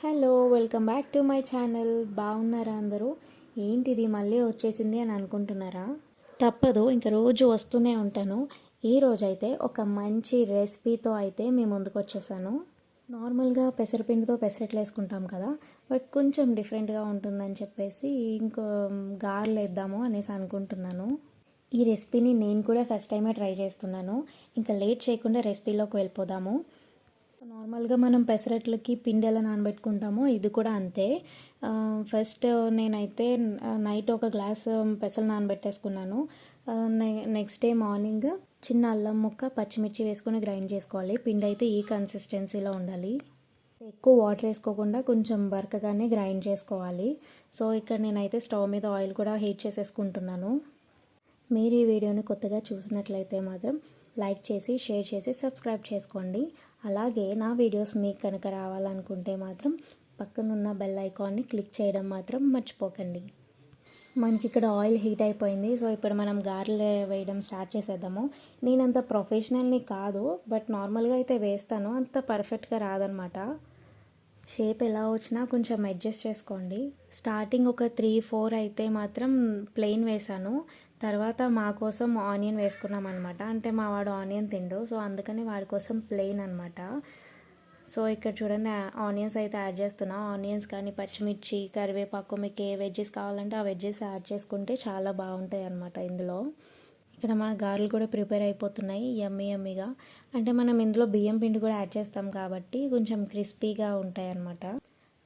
Hello welcome back to my channel. బాగున్నారా అందరూ? ఏంటిది మళ్ళీ వచ్చేసింది అని అనుకుంటున్నారా? తప్పదు, ఇంకా రోజు వస్తూనే ఉంటాను. ఈ రోజైతే ఒక మంచి రెసిపీతో అయితే మీ ముందుకు వచ్చేసాను. నార్మల్గా పెసరపిండితో పెసరట్లు వేసుకుంటాం కదా, బట్ కొంచెం డిఫరెంట్గా ఉంటుందని చెప్పేసి ఇంకో గారెలు వేద్దాము అనేసి అనుకుంటున్నాను. ఈ రెసిపీని నేను కూడా ఫస్ట్ టైమే ట్రై చేస్తున్నాను. ఇంకా లేట్ చేయకుండా రెసిపీలోకి వెళ్ళిపోదాము. నార్మల్గా మనం పెసరట్లకి పిండి ఎలా నానబెట్టుకుంటామో ఇది కూడా అంతే. ఫస్ట్ నేనైతే నైట్ ఒక గ్లాస్ పెసలు నానబెట్టేసుకున్నాను. నెక్స్ట్ డే మార్నింగ్ చిన్న అల్లం ముక్క పచ్చిమిర్చి వేసుకొని గ్రైండ్ చేసుకోవాలి. పిండి అయితే ఈ కన్సిస్టెన్సీలో ఉండాలి. ఎక్కువ వాటర్ వేసుకోకుండా కొంచెం బరకగానే గ్రైండ్ చేసుకోవాలి. సో ఇక్కడ నేనైతే స్టవ్ మీద ఆయిల్ కూడా హీట్ చేసేసుకుంటున్నాను. మీరు ఈ వీడియోని కొత్తగా చూసినట్లయితే మాత్రం లైక్ చేసి షేర్ చేసి సబ్స్క్రైబ్ చేసుకోండి. అలాగే నా వీడియోస్ మీకు కనుక రావాలనుకుంటే మాత్రం పక్కనున్న బెల్ ఐకాన్ని క్లిక్ చేయడం మాత్రం మర్చిపోకండి. మనకి ఇక్కడ ఆయిల్ హీట్ అయిపోయింది. సో ఇప్పుడు మనం గారెలు వేయడం స్టార్ట్ చేసేద్దాము. నేనంత ప్రొఫెషనల్ని కాదు, బట్ నార్మల్గా అయితే వేస్తాను. అంత పర్ఫెక్ట్గా రాదనమాట. షేప్ ఎలా వచ్చినా కొంచెం అడ్జస్ట్ చేసుకోండి. స్టార్టింగ్ ఒక 3-4 అయితే మాత్రం ప్లెయిన్ వేసాను. తర్వాత మా కోసం ఆనియన్ వేసుకున్నాం అనమాట. అంటే మా వాడు ఆనియన్ తిండు, సో అందుకని వాడి కోసం ప్లెయిన్ అనమాట. సో ఇక్కడ చూడండి, ఆనియన్స్ అయితే యాడ్ చేస్తున్నా. ఆనియన్స్ కానీ పచ్చిమిర్చి, కరివేపాకు, మీకు ఏ వెజ్జెస్ కావాలంటే ఆ వెజ్జెస్ యాడ్ చేసుకుంటే చాలా బాగుంటాయి అనమాట ఇందులో. ఇక్కడ మన గారెలు కూడా ప్రిపేర్ అయిపోతున్నాయి యమ్మీగా. అంటే మనం ఇందులో బియ్యం పిండి కూడా యాడ్ చేస్తాం కాబట్టి కొంచెం క్రిస్పీగా ఉంటాయి అన్నమాట.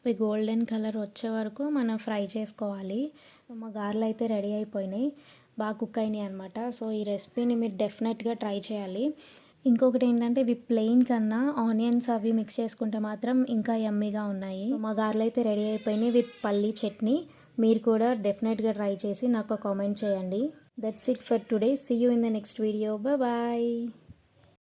అవి గోల్డెన్ కలర్ వచ్చే వరకు మనం ఫ్రై చేసుకోవాలి. మా గారెలు అయితే రెడీ అయిపోయినాయి, బాగా కుక్ అయినాయి అనమాట. సో ఈ రెసిపీని మీరు డెఫినెట్గా ట్రై చేయాలి. ఇంకొకటి ఏంటంటే ఇవి ప్లెయిన్ కన్నా ఆనియన్స్ అవి మిక్స్ చేసుకుంటే మాత్రం ఇంకా యమ్మీగా ఉన్నాయి. మా గారెలు అయితే రెడీ అయిపోయినాయి విత్ పల్లీ చట్నీ. మీరు కూడా డెఫినెట్గా ట్రై చేసి నాకు కామెంట్ చేయండి. That's it for today. See you in the next video. Bye bye.